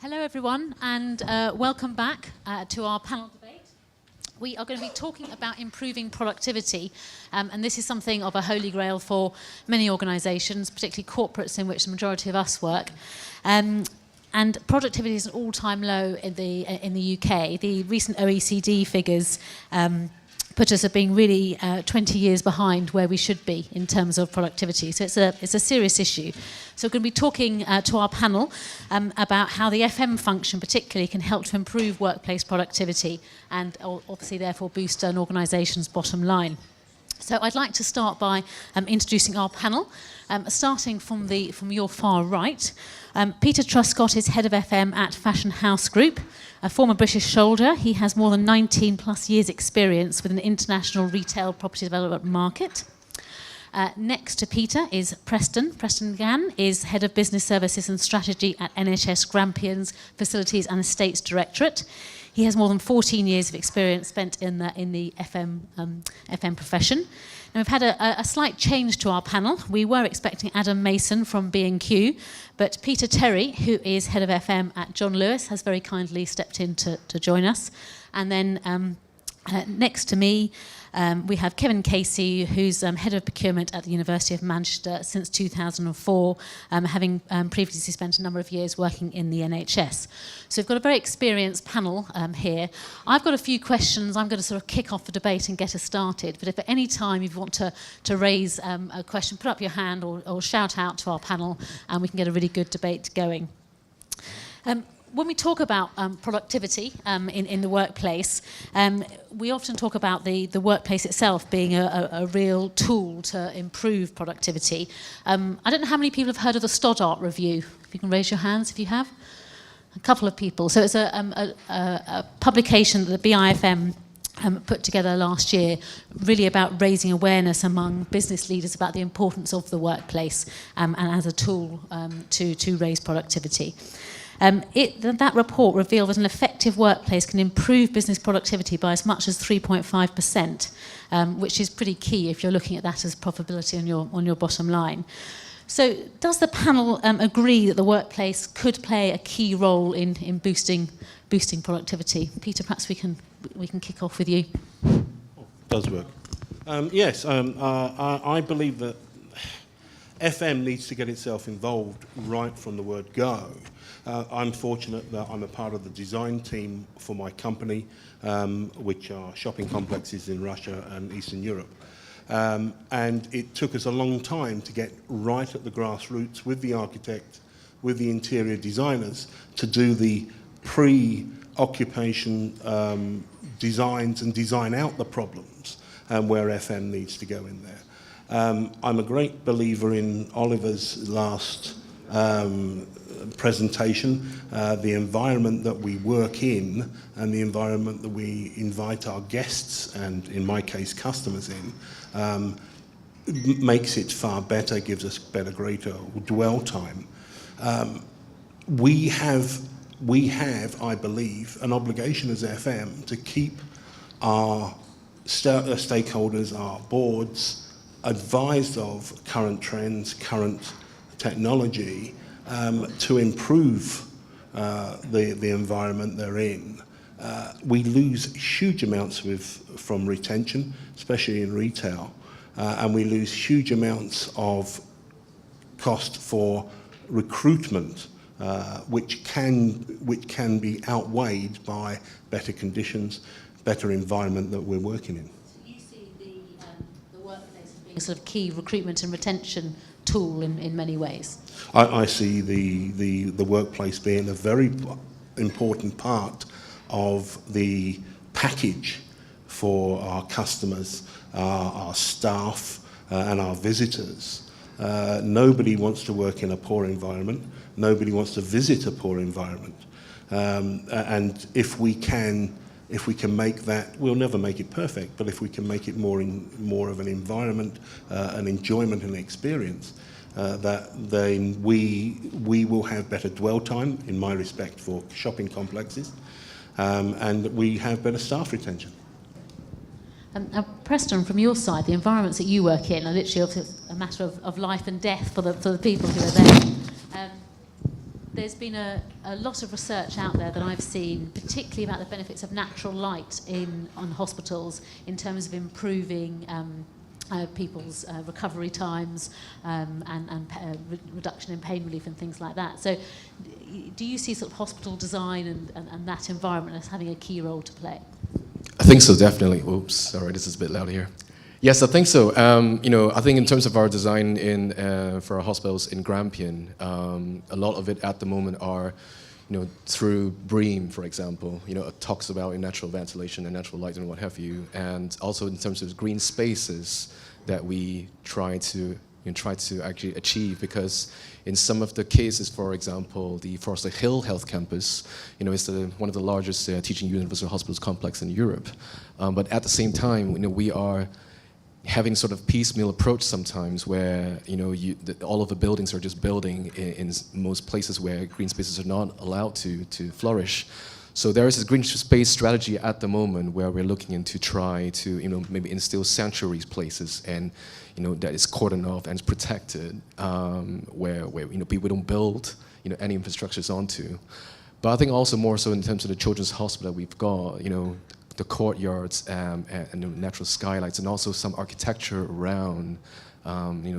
Hello everyone, and welcome back to our panel debate. We are going to be talking about improving productivity, and this is something of a holy grail for many organisations, particularly corporates in which the majority of us work. And productivity is an all-time low in the UK. The recent OECD figures put us at being really 20 years behind where we should be in terms of productivity. So it's a serious issue. So we're going to be talking to our panel about how the FM function particularly can help to improve workplace productivity and obviously therefore boost an organisation's bottom line. So I'd like to start by introducing our panel, starting from your far right. Peter Truscott is Head of FM at Fashion House Group, a former British soldier. He has more than 19 plus years experience with an international retail property development market. Next to Peter is Preston. Preston Gann is Head of Business Services and Strategy at NHS Grampian's Facilities and Estates Directorate. He has more than 14 years of experience spent in the FM profession. Now, we've had a slight change to our panel. We were expecting Adam Mason from B&Q, but Peter Terry, who is Head of FM at John Lewis, has very kindly stepped in to join us. And then next to me, we have Kevin Casey, who's Head of Procurement at the University of Manchester since 2004, having previously spent a number of years working in the NHS. So we've got a very experienced panel here. I've got a few questions. I'm going to sort of kick off the debate and get us started. But if at any time you want to raise a question, put up your hand or shout out to our panel, and we can get a really good debate going. When we talk about productivity in the workplace, we often talk about the workplace itself being a real tool to improve productivity. I don't know how many people have heard of the Stoddart Review. If you can raise your hands if you have. A couple of people. So it's a publication that the BIFM put together last year, really about raising awareness among business leaders about the importance of the workplace and as a tool to raise productivity. That report revealed that an effective workplace can improve business productivity by as much as 3.5%, which is pretty key if you're looking at that as profitability on your bottom line. So does the panel agree that the workplace could play a key role in boosting productivity? Peter, perhaps we can kick off with you. Does work. Yes, I believe that FM needs to get itself involved right from the word go. I'm fortunate that I'm a part of the design team for my company, which are shopping complexes in Russia and Eastern Europe. And it took us a long time to get right at the grassroots with the architect, with the interior designers, to do the pre-occupation designs and design out the problems where FM needs to go in there. I'm a great believer in Oliver's last presentation, the environment that we work in and the environment that we invite our guests and, in my case, customers in, makes it far better, gives us greater dwell time. We have, I believe, an obligation as FM to keep our stakeholders, our boards, advised of current trends, current technology, to improve the environment they're in. We lose huge amounts from retention, especially in retail, and we lose huge amounts of cost for recruitment, which can be outweighed by better conditions, better environment that we're working in. You see the workplace as being a sort of key recruitment and retention tool in many ways. I see the workplace being a very important part of the package for our customers, our staff, and our visitors. Nobody wants to work in a poor environment. Nobody wants to visit a poor environment. And if we can make that, we'll never make it perfect, but if we can make it more of an environment, an enjoyment and experience, then we will have better dwell time, in my respect, for shopping complexes, and we have better staff retention. Preston, from your side, the environments that you work in are literally a matter of life and death for the people who are there. there's been a lot of research out there that I've seen, particularly about the benefits of natural light on hospitals in terms of improving people's recovery times and reduction in pain relief and things like that. So do you see sort of hospital design and that environment as having a key role to play? I think so, definitely. Oops, sorry, this is a bit loud here. Yes, I think so. I think in terms of our design for our hospitals in Grampian, a lot of it at the moment are, through BREEAM, for example. It talks about natural ventilation and natural light and what have you, and also in terms of green spaces that we try to actually achieve, because in some of the cases, for example, the Forest Hill Health Campus, is one of the largest teaching university hospitals complex in Europe. But at the same time, we are having sort of piecemeal approach sometimes where all of the buildings are just building in most places where green spaces are not allowed to flourish. So there is a green space strategy at the moment where we're looking into try to maybe instill sanctuaries places and that is cordoned off and is protected, where people don't build any infrastructures onto. But I think also more so in terms of the children's hospital that we've got, the courtyards and the natural skylights, and also some architecture around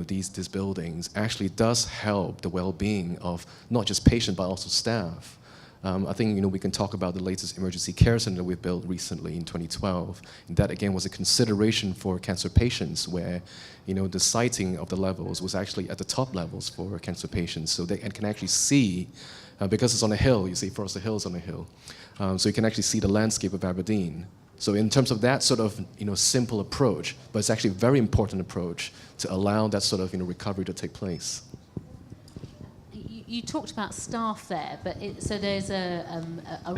these buildings actually does help the well-being of not just patients but also staff. I think we can talk about the latest emergency care center that we built recently in 2012. And that again was a consideration for cancer patients, where the siting of the levels was actually at the top levels for cancer patients, so they can actually see, because it's on a hill. You see, Forest Hill is on a hill, so you can actually see the landscape of Aberdeen. So in terms of that sort of simple approach, but it's actually a very important approach to allow that sort of recovery to take place. You talked about staff there, but so there's a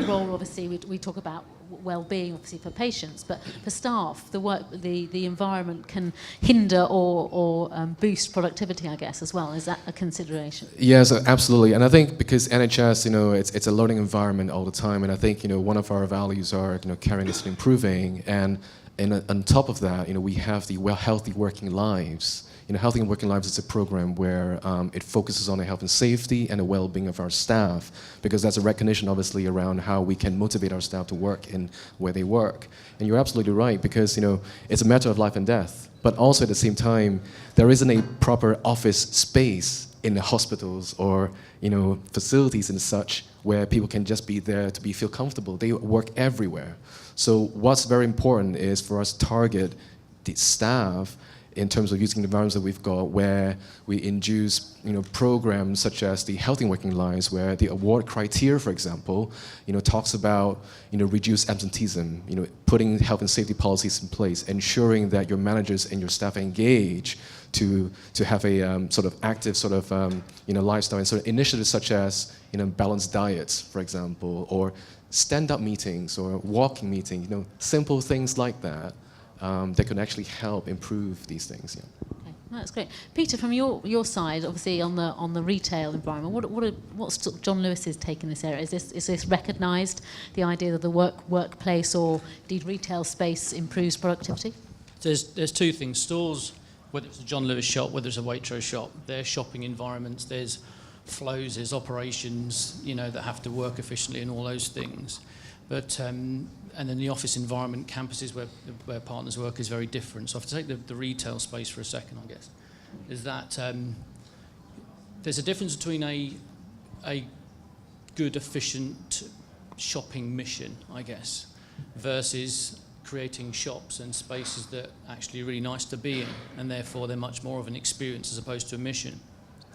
role, obviously, we talk about well-being, obviously, for patients, but for staff, the environment can hinder or boost productivity, I guess, as well. Is that a consideration? Yes, absolutely. And I think because NHS, it's a learning environment all the time, and I think, one of our values are, caring is improving, and on top of that, we have the healthy working lives. Healthy and Working Lives is a program where it focuses on the health and safety and the well-being of our staff, because that's a recognition, obviously, around how we can motivate our staff to work in where they work. And you're absolutely right, because it's a matter of life and death. But also at the same time, there isn't a proper office space in the hospitals or facilities and such where people can just be there to feel comfortable. They work everywhere. So what's very important is for us to target the staff in terms of using the environments that we've got, where we induce, programs such as the Healthy and Working Lives, where the award criteria, for example, talks about, reduced absenteeism, putting health and safety policies in place, ensuring that your managers and your staff engage to have a sort of active sort of, lifestyle, and sort of initiatives such as, balanced diets, for example, or stand-up meetings or walking meetings, simple things like that. That can actually help improve these things. Yeah. Okay, well, that's great, Peter. From your side, obviously on the retail environment, what's John Lewis's take in this area? Is this recognised, the idea that the workplace or indeed retail space improves productivity? There's two things. Stores, whether it's a John Lewis shop, whether it's a Waitrose shop, they're shopping environments. There's flows, there's operations, that have to work efficiently and all those things. But and then the office environment, campuses where partners work is very different. So if I take the retail space for a second, I guess, is that there's a difference between a good, efficient shopping mission, I guess, versus creating shops and spaces that are actually really nice to be in, and therefore they're much more of an experience as opposed to a mission.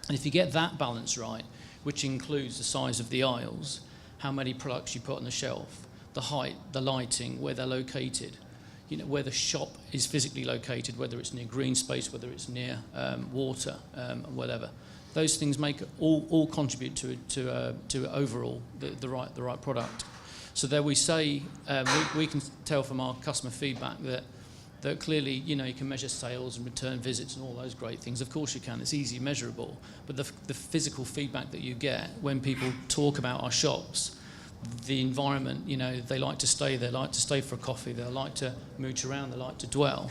And if you get that balance right, which includes the size of the aisles, how many products you put on the shelf, the height, the lighting, where they're located, where the shop is physically located, whether it's near green space, whether it's near water, whatever. Those things all contribute to overall the right product. So there we say we can tell from our customer feedback that clearly you can measure sales and return visits and all those great things. Of course you can. It's easy measurable. But the physical feedback that you get when people talk about our shops, the environment, they like to stay there, like to stay for a coffee, they like to mooch around, they like to dwell.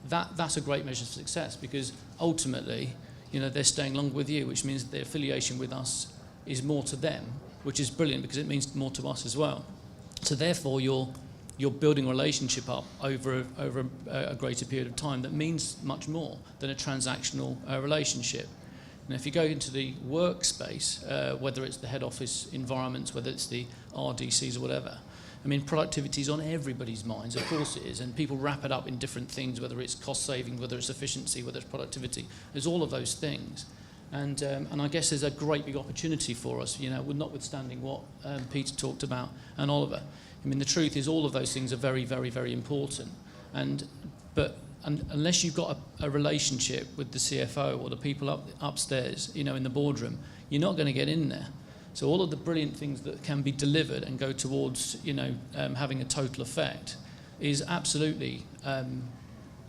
That's a great measure of success, because ultimately, they're staying longer with you, which means their affiliation with us is more to them, which is brilliant because it means more to us as well. So therefore, you're building a relationship up over a greater period of time that means much more than a transactional relationship. And if you go into the workspace, whether it's the head office environments, whether it's the RDCs or whatever, I mean, productivity is on everybody's minds, of course it is, and people wrap it up in different things, whether it's cost saving, whether it's efficiency, whether it's productivity. There's all of those things. And I guess there's a great big opportunity for us, notwithstanding what Peter talked about and Oliver. I mean, the truth is all of those things are very, very, very important. But unless you've got a relationship with the CFO or the people upstairs, in the boardroom, you're not going to get in there. So all of the brilliant things that can be delivered and go towards, having a total effect is absolutely,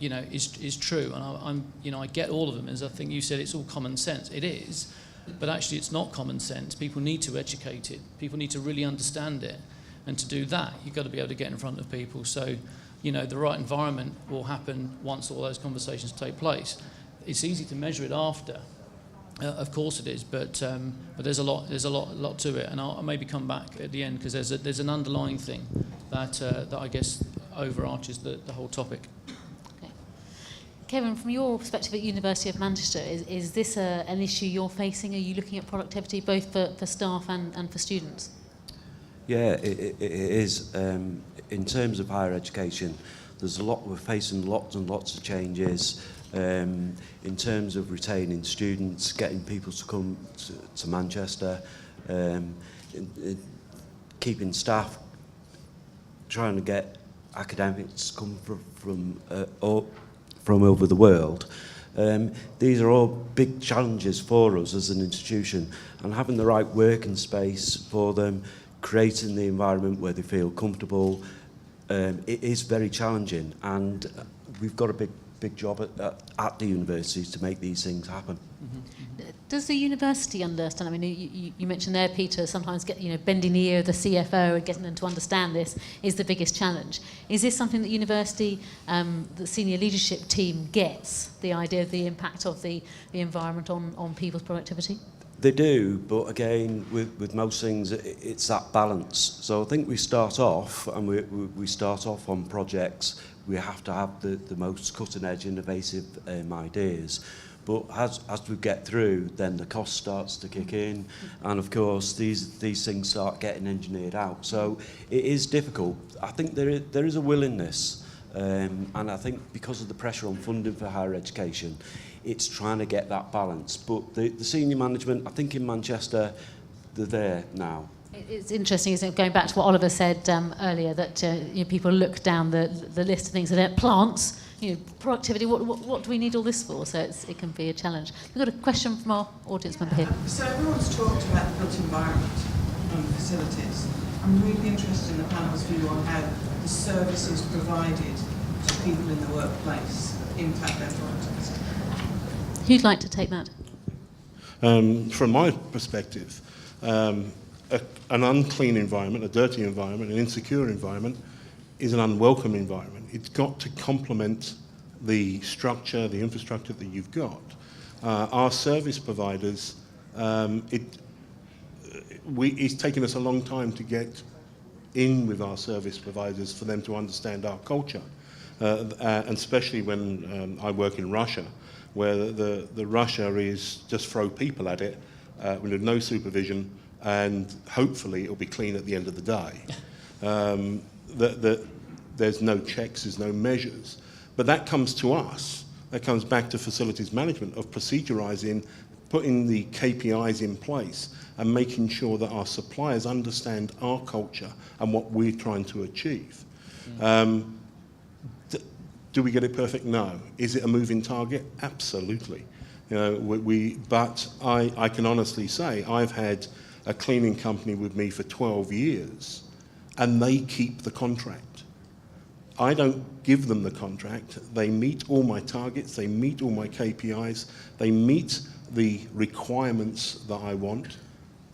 is true. And I get all of them. As I think you said, it's all common sense. It is, but actually it's not common sense. People need to educate it. People need to really understand it. And to do that, you've got to be able to get in front of people. So, the right environment will happen once all those conversations take place. It's easy to measure it after. Of course it is, but there's a lot to it, and I'll maybe come back at the end because there's an underlying thing that I guess overarches the whole topic. Okay. Kevin, from your perspective at University of Manchester, is this an issue you're facing? Are you looking at productivity both for staff and for students? Yeah, it is. In terms of higher education, we're facing lots and lots of changes. In terms of retaining students, getting people to come to Manchester, keeping staff, trying to get academics to come from over the world. These are all big challenges for us as an institution, and having the right working space for them, creating the environment where they feel comfortable, it is very challenging, and we've got a big job at the universities to make these things happen. Mm-hmm. Does the university understand? I mean, you mentioned there, Peter, sometimes bending the ear of the CFO and getting them to understand this is the biggest challenge. Is this something that university, the senior leadership team gets, the idea of the impact of the environment on people's productivity? They do, but again, with most things, it's that balance. So I think we start off, and we start off on projects. We have to have the most cutting-edge, innovative ideas. But as we get through, then the cost starts to kick in, and of course these things start getting engineered out. So it is difficult. I think there is a willingness, and I think because of the pressure on funding for higher education, it's trying to get that balance. But the senior management, I think in Manchester, they're there now. It's interesting, isn't it, going back to what Oliver said earlier, that people look down the list of things that plants, productivity, what do we need all this for? So it can be a challenge. We've got a question from our audience member here. So everyone's talked about the built environment and facilities. I'm really interested in the panel's view on how the services provided to people in the workplace impact their productivity. Who'd like to take that? From my perspective, an unclean environment, a dirty environment, an insecure environment is an unwelcome environment. It's got to complement the structure, the infrastructure that you've got. Our service providers, it's taken us a long time to get in with our service providers for them to understand our culture, and especially when I work in Russia, where the Russia is just throw people at it with no supervision, and hopefully it'll be clean at the end of the day. There's no checks, there's no measures. But that comes to us. That comes back to facilities management, of procedurising, putting the KPIs in place and making sure that our suppliers understand our culture and what we're trying to achieve. Do we get it perfect? No. Is it a moving target? Absolutely. But I can honestly say I've had a cleaning company with me for 12 years, and they keep the contract. I don't give them the contract. They meet all my targets, they meet all my KPIs, they meet the requirements that I want,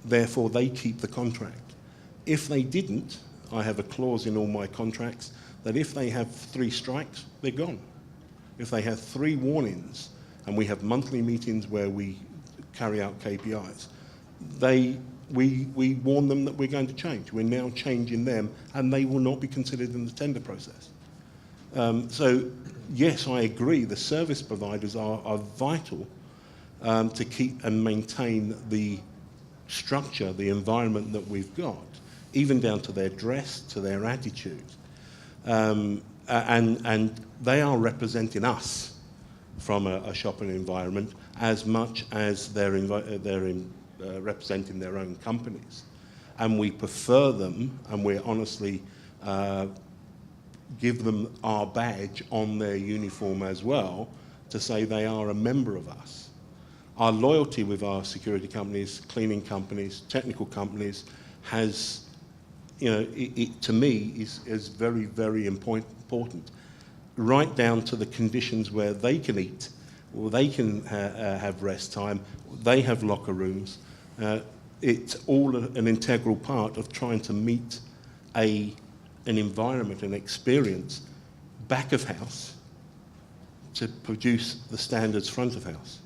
therefore they keep the contract. If they didn't, I have a clause in all my contracts that if they have 3 strikes, they're gone. If they have 3 warnings, and we have monthly meetings where we carry out KPIs, they we warn them that we're going to change. We're now changing them, and they will not be considered in the tender process. So, yes, I agree, the service providers are vital to keep and maintain the structure, the environment that we've got, even down to their dress, to their attitude. And they are representing us from a shopping environment as much as they're representing their own companies. And we prefer them, and we honestly give them our badge on their uniform as well to say they are a member of us. Our loyalty with our security companies, cleaning companies, technical companies has, you know, it to me is very, very important. Right down to the conditions where they can eat, or they can have rest time, they have locker rooms. It's all an integral part of trying to meet an environment, an experience, back of house to produce the standards front of house.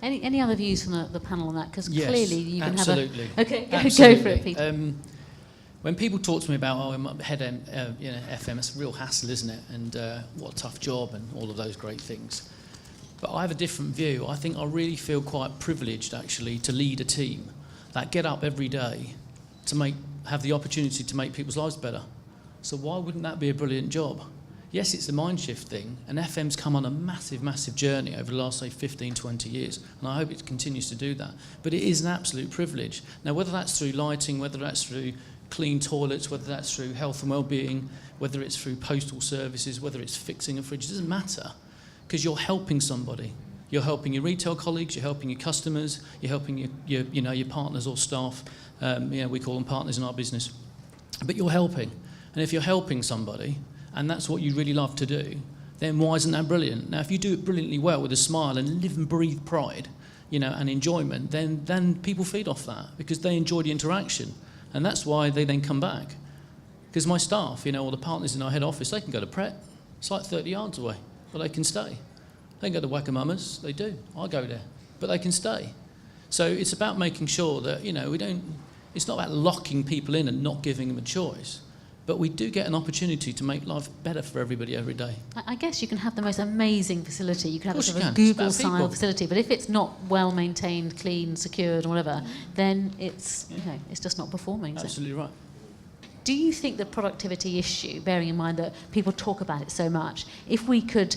Any other views from the panel on that? Because Yes, clearly you can absolutely. have a... Okay, Absolutely. go for it, Peter. When people talk to me about, I'm head FM, it's a real hassle, isn't it? And what a tough job and all of those great things. But I have a different view. I think I really feel quite privileged, actually, to lead a team that get up every day to have the opportunity to make people's lives better. So why wouldn't that be a brilliant job? Yes, it's the mind shift thing, and FM's come on a massive, massive journey over the last, say, 15, 20 years, and I hope it continues to do that. But it is an absolute privilege. Now, whether that's through lighting, whether that's through clean toilets, whether that's through health and well-being, whether it's through postal services, whether it's fixing a fridge, it doesn't matter, because you're helping somebody. You're helping your retail colleagues, you're helping your customers, you're helping your partners or staff. We call them partners in our business. But you're helping. And if you're helping somebody, and that's what you really love to do, then why isn't that brilliant? Now, if you do it brilliantly well with a smile and live and breathe pride, and enjoyment, then people feed off that because they enjoy the interaction. And that's why they then come back. Because my staff, or the partners in our head office, they can go to Pret. It's like 30 yards away, but they can stay. They can go to Wagamama's, they do. I go there, but they can stay. So it's about making sure that, it's not about locking people in and not giving them a choice. But we do get an opportunity to make life better for everybody every day. I guess you can have the most amazing facility. You can have a sort of It's Google-style about people. facility, but if it's not well-maintained, clean, secured, or whatever, then it's just not performing. is it? Absolutely right. Do you think the productivity issue, bearing in mind that people talk about it so much, if we could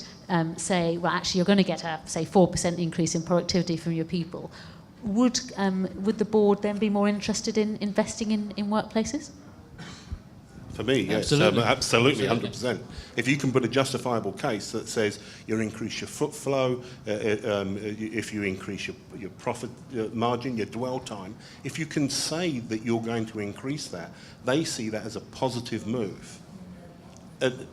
say, well, actually, you're going to get a, say, 4% increase in productivity from your people, would the board then be more interested in investing in workplaces? For me, yes, absolutely, 100%. If you can put a justifiable case that says you increase your foot flow, if you increase your profit margin, your dwell time, if you can say that you're going to increase that, they see that as a positive move.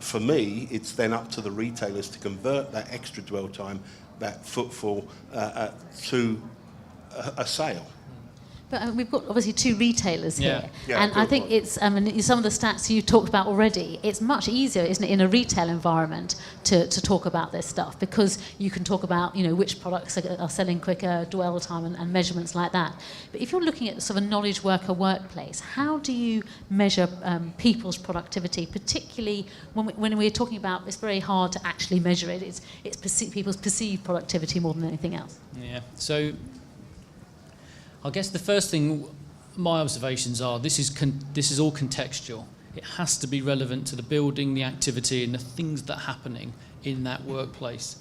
For me, it's then up to the retailers to convert that extra dwell time, that footfall, to a sale. But we've got obviously two retailers here, Yeah, and I think it's some of the stats you talked about already. It's much easier, isn't it, in a retail environment to talk about this stuff because you can talk about which products are selling quicker, dwell time, and measurements like that. But if you're looking at sort of a knowledge worker workplace, how do you measure people's productivity, particularly when we're talking about it's very hard to actually measure it. It's people's perceived productivity more than anything else. Yeah. So I guess the first thing, my observations are, this is all contextual. It has to be relevant to the building, the activity, and the things that are happening in that workplace.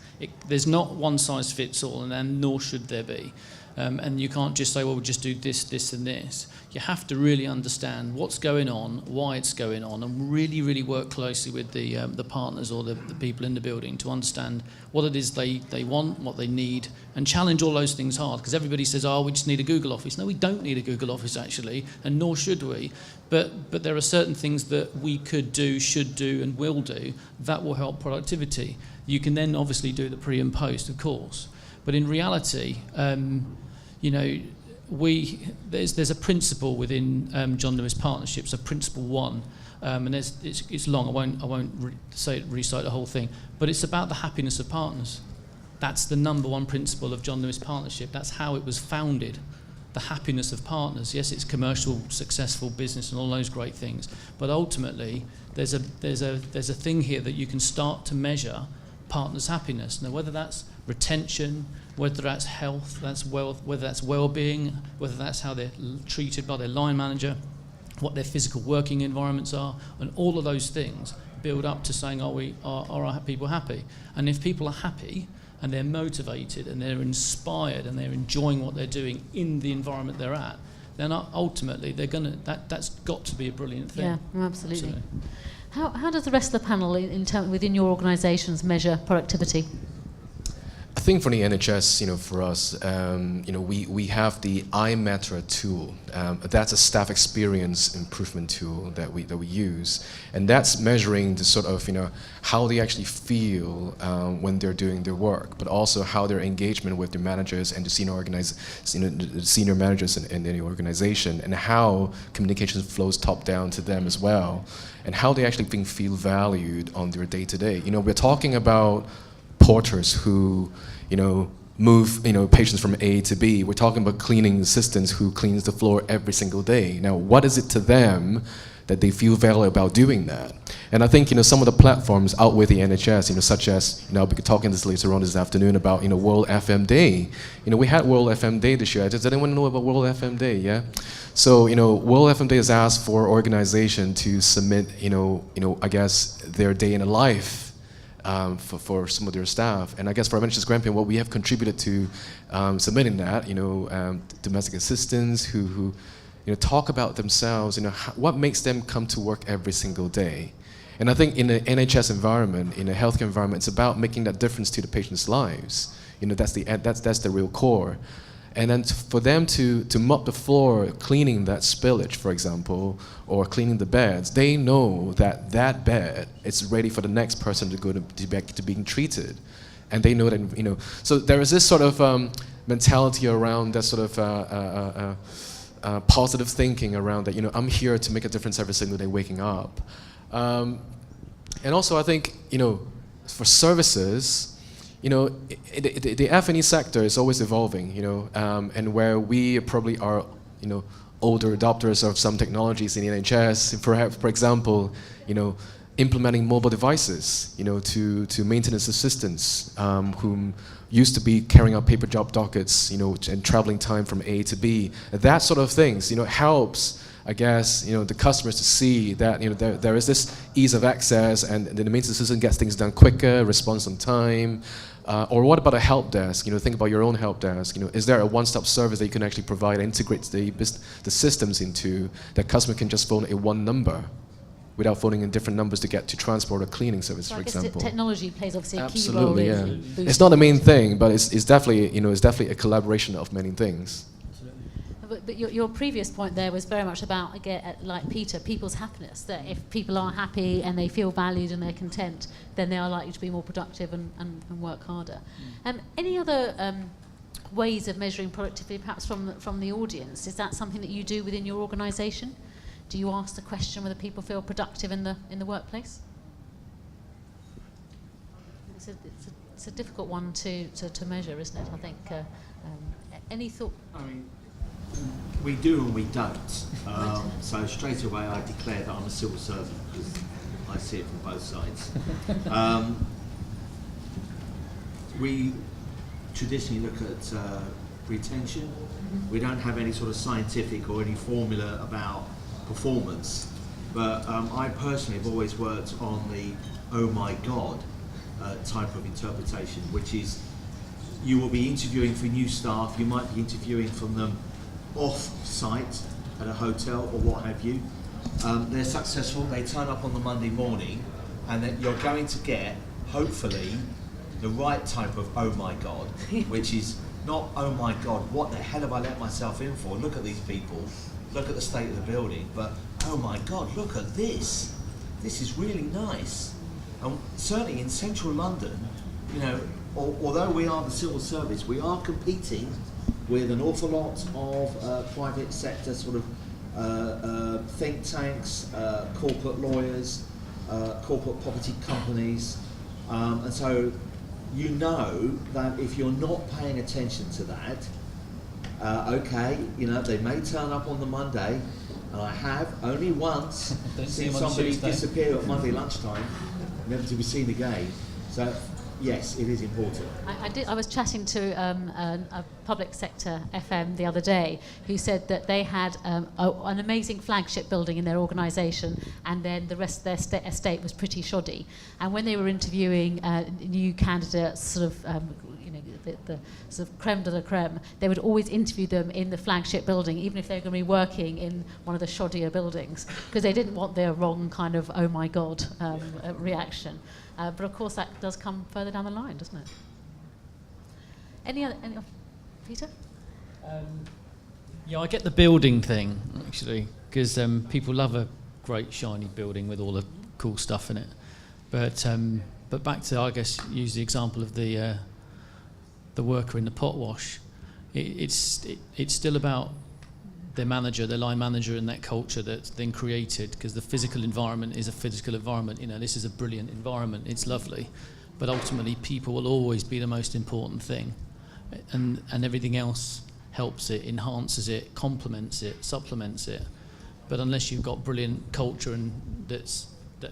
There's not one size fits all, and nor should there be. And you can't just say, well, we'll just do this, this, and this. You have to really understand what's going on, why it's going on, and really, really work closely with the partners or the people in the building to understand what it is they want, what they need, and challenge all those things hard. Because everybody says, oh, we just need a Google Office. No, we don't need a Google Office, actually, and nor should we. But there are certain things that we could do, should do, and will do that will help productivity. You can then obviously do the pre and post, of course. But in reality, there's a principle within John Lewis Partnerships, a principle 1, and it's long. I won't recite the whole thing, but it's about the happiness of partners. That's the number 1 principle of John Lewis Partnership. That's how it was founded. the happiness of partners. Yes, it's commercial, successful business and all those great things, but ultimately there's a thing here that you can start to measure partners' happiness. Now, whether that's retention, whether that's health, that's wealth, whether that's well-being, whether that's how they're treated by their line manager, what their physical working environments are, and all of those things build up to saying, are our people happy? And if people are happy and they're motivated and they're inspired and they're enjoying what they're doing in the environment they're at, then ultimately that's got to be a brilliant thing. Yeah, absolutely. How does the rest of the panel within your organisations measure productivity? I think for the NHS, for us, we have the iMetra tool. That's a staff experience improvement tool that we use, and that's measuring the sort of how they actually feel when they're doing their work, but also how their engagement with their managers and the senior managers in any organization, and how communication flows top down to them as well, and how they actually feel valued on their day to day. We're talking about porters who, move, patients from A to B. We're talking about cleaning assistants who cleans the floor every single day. Now, what is it to them that they feel value about doing that? And I think, some of the platforms out with the NHS, such as, I'll be talking this later on this afternoon about, World FM Day. We had World FM Day this year. Does anyone know about World FM Day? Yeah. So, World FM Day has asked for organization to submit, I guess their day in a life. For some of their staff, and I guess for NHS Grampian, what we have contributed to submitting that, domestic assistants who talk about themselves, what makes them come to work every single day. And I think in an NHS environment, in a healthcare environment, it's about making that difference to the patients' lives. That's the real core. And then for them to mop the floor, cleaning that spillage, for example, or cleaning the beds, they know that bed is ready for the next person to go to being treated. And they know that, so there is this sort of mentality around that sort of positive thinking around that, I'm here to make a difference every single day waking up. And also I think, for services, the F&E sector is always evolving, and where we probably are, older adopters of some technologies in the NHS, perhaps, for example, implementing mobile devices, to maintenance assistants, whom used to be carrying out paper job dockets, and traveling time from A to B. That sort of things, helps, I guess, the customers to see that, there is this ease of access, and the maintenance assistant gets things done quicker, responds on time. Or what about a help desk? Think about your own help desk. Is there a one-stop service that you can actually provide, integrate the systems into, that customer can just phone a one number without phoning in different numbers to get to transport or cleaning service, for example. Technology plays obviously a key role. Absolutely, yeah. It's not the main thing, but it's definitely a collaboration of many things. But your previous point there was very much about, again, like Peter, people's happiness, that if people are happy and they feel valued and they're content, then they are likely to be more productive and work harder. Any other ways of measuring productivity, perhaps from the audience? Is that something that you do within your organisation? Do you ask the question whether people feel productive in the workplace? It's a difficult one to measure, isn't it? I think. Any thought? We do and we don't. So straight away I declare that I'm a civil servant because I see it from both sides. We traditionally look at retention. We don't have any sort of scientific or any formula about performance, but I personally have always worked on the oh my God type of interpretation, which is you will be interviewing for new staff, you might be interviewing from them off-site at a hotel or what have you. They're successful, they turn up on the Monday morning, and then you're going to get, hopefully, the right type of oh my God, which is not oh my God, what the hell have I let myself in for? Look at these people, look at the state of the building, but oh my God, look at this. This is really nice. And certainly in central London, although we are the civil service, we are competing with an awful lot of private sector sort of think tanks, corporate lawyers, corporate property companies, and so that if you're not paying attention to that, Okay, they may turn up on the Monday, and I have only once Don't see seen them on somebody Tuesday. disappear at Monday lunchtime, never to be seen again. So, yes, it is important. I was chatting to a public sector FM the other day who said that they had an amazing flagship building in their organisation, and then the rest of their estate was pretty shoddy. And when they were interviewing new candidates, sort of the sort of creme de la creme, they would always interview them in the flagship building, even if they were going to be working in one of the shoddier buildings, because they didn't want their wrong kind of oh my god reaction. But of course that does come further down the line, doesn't it? Any other Peter? Yeah, I get the building thing actually, because people love a great shiny building with all the cool stuff in it. But back to, I guess, use the example of the worker in the pot wash. It's still about their manager, their line manager, and that culture that's then created, because the physical environment is a physical environment. This is a brilliant environment, it's lovely, but ultimately people will always be the most important thing, and everything else helps it, enhances it, complements it, supplements it. But unless you've got brilliant culture and that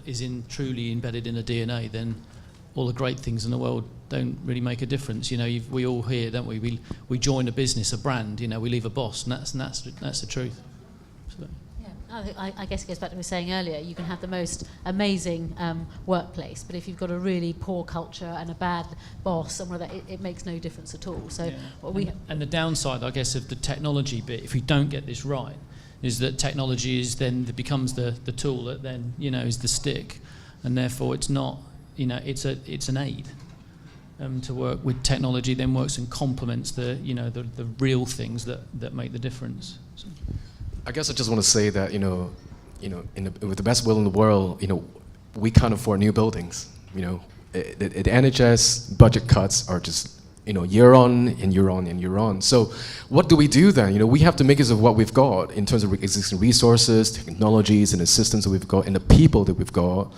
is truly embedded in a DNA, then all the great things in the world don't really make a difference. We all hear, don't we? We join a business, a brand. We leave a boss, and that's the truth. So. Yeah, I guess it goes back to what we were saying earlier. You can have the most amazing workplace, but if you've got a really poor culture and a bad boss, and whatever, it makes no difference at all. So, and the downside, I guess, of the technology bit, if we don't get this right, is that technology becomes the tool that then is the stick, and therefore it's not. It's an aid to work with technology, then works and complements the real things that make the difference. So. I guess I just want to say that with the best will in the world, we can't afford new buildings. At NHS, budget cuts are just year on and year on and year on. So what do we do then? We have to make use of what we've got in terms of existing resources, technologies, and the systems that we've got, and the people that we've got,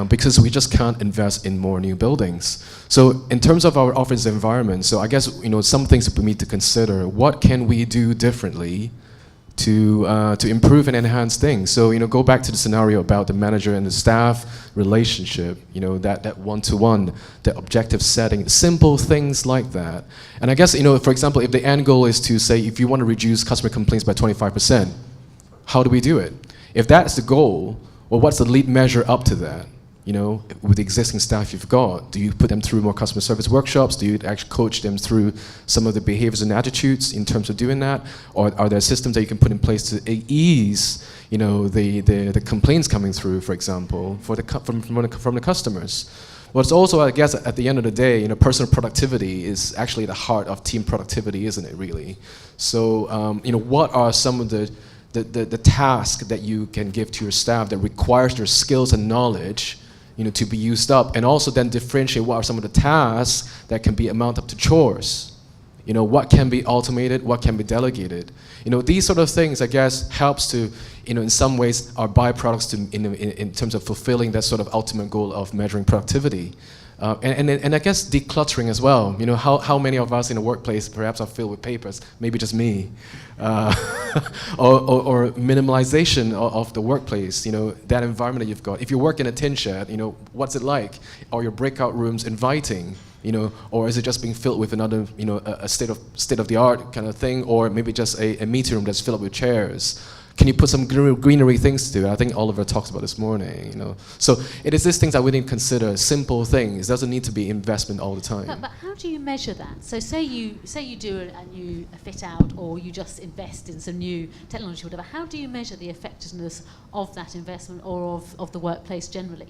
because we just can't invest in more new buildings. So in terms of our office environment, so I guess some things that we need to consider. What can we do differently to improve and enhance things? So go back to the scenario about the manager and the staff relationship, that one-to-one, the objective setting, simple things like that. And I guess for example, if the end goal is to say, if you want to reduce customer complaints by 25%, how do we do it? If that's the goal, well, what's the lead measure up to that? With the existing staff you've got, do you put them through more customer service workshops? Do you actually coach them through some of the behaviors and attitudes in terms of doing that? Or are there systems that you can put in place to ease, the complaints coming through, for example, from the customers? Well, it's also, I guess, at the end of the day, personal productivity is actually the heart of team productivity, isn't it, really? So, what are some of the tasks that you can give to your staff that requires their skills and knowledge to be used up, and also then differentiate what are some of the tasks that can be amount up to chores. What can be automated, what can be delegated. These sort of things, I guess, helps to, in some ways, are byproducts in terms of fulfilling that sort of ultimate goal of measuring productivity. And I guess decluttering as well. How many of us in the workplace perhaps are filled with papers? Maybe just me. Or minimalization of the workplace. That environment that you've got. If you work in a tin shed, what's it like? Are your breakout rooms inviting? Or is it just being filled with another, a state of the art kind of thing, or maybe just a meeting room that's filled up with chairs? Can you put some greenery things to it? I think Oliver talks about this morning, So it is these things that we need to consider, simple things. It doesn't need to be investment all the time. But how do you measure that? So say you do a new fit out, or you just invest in some new technology or whatever. How do you measure the effectiveness of that investment or of the workplace generally?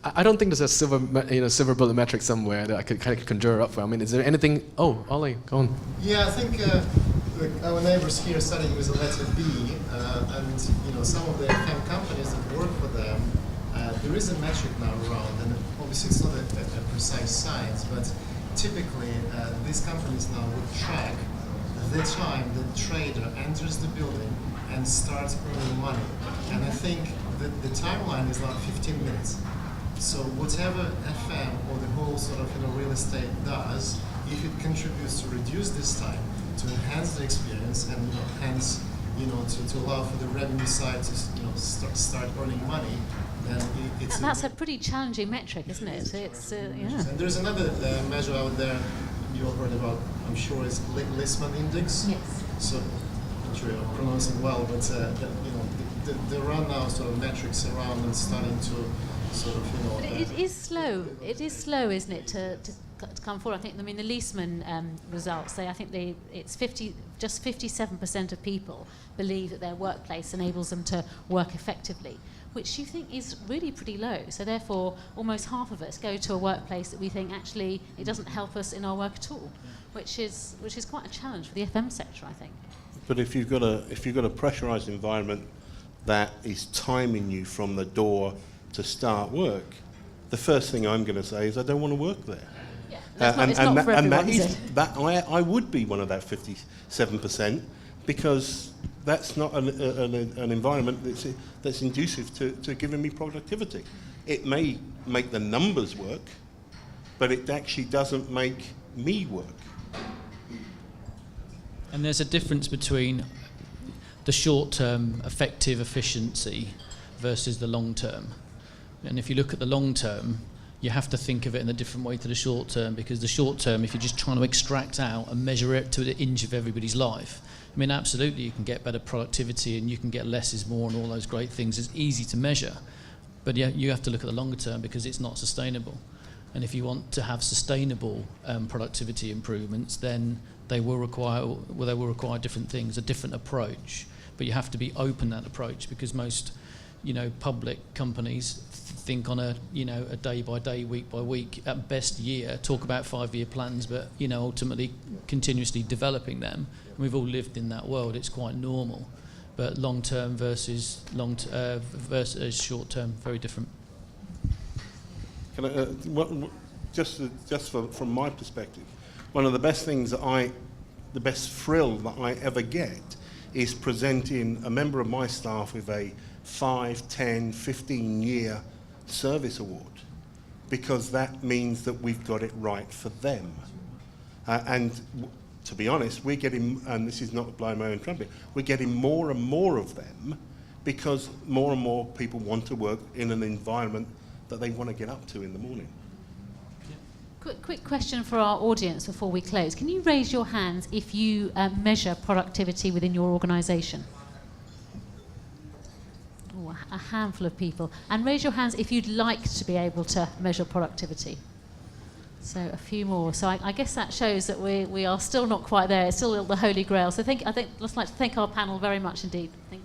I don't think there's a silver bullet metric somewhere that I could kind of conjure up for. I mean, is there anything? Oh, Ollie, go on. Yeah, I think our neighbors here starting with the letter B, and some of the FM companies that work for them, there is a metric now around, and obviously it's not a precise science, but typically these companies now would track the time the trader enters the building and starts earning money. And I think that the timeline is now 15 minutes. So whatever FM or the whole sort of real estate does, if it contributes to reduce this time, to enhance the experience, and hence to allow for the revenue side to start earning money, then it's. And that's a pretty challenging metric, isn't it? So it's yeah. And there's another measure out there you all heard about, I'm sure, is Listman Index. Yes. So, I'm not sure I'm pronouncing well, but there are now sort of metrics around and starting to sort of But it is slow. It is slow, isn't it, to come forward? I mean, the Leesman results say it's 57% of people believe that their workplace enables them to work effectively, which you think is really pretty low. So therefore, almost half of us go to a workplace that we think actually it doesn't help us in our work at all, which is quite a challenge for the FM sector, I think. But if you've got a pressurised environment that is timing you from the door to start work, the first thing I'm going to say is I don't want to work there. Yeah, it's not for everyone, is it? I would be one of that 57% because that's not an environment that's conducive to giving me productivity. It may make the numbers work, but it actually doesn't make me work. And there's a difference between the short-term effective efficiency versus the long-term. And if you look at the long-term, you have to think of it in a different way to the short-term, because the short-term, if you're just trying to extract out and measure it to the inch of everybody's life, I mean, absolutely, you can get better productivity and you can get less is more and all those great things. It's easy to measure. But yeah, you have to look at the longer term because it's not sustainable. And if you want to have sustainable productivity improvements, then they will require different things, a different approach. But you have to be open to that approach, because most, public companies think on a day by day, week by week, at best year, talk about 5-year plans, but ultimately continuously developing them. And we've all lived in that world. It's quite normal. But long term versus short term, very different. Can I, just from my perspective, one of the best things the best thrill that I ever get is presenting a member of my staff with a 5, 10, 15-year service award, because that means that we've got it right for them. To be honest, we're getting, and this is not blowing my own trumpet, we're getting more and more of them because more and more people want to work in an environment that they want to get up to in the morning. Quick question for our audience before we close. Can you raise your hands if you measure productivity within your organisation? Oh, a handful of people. And raise your hands if you'd like to be able to measure productivity. So a few more. So I guess that shows that we are still not quite there. It's still the holy grail. So I'd like to thank our panel very much indeed. Thank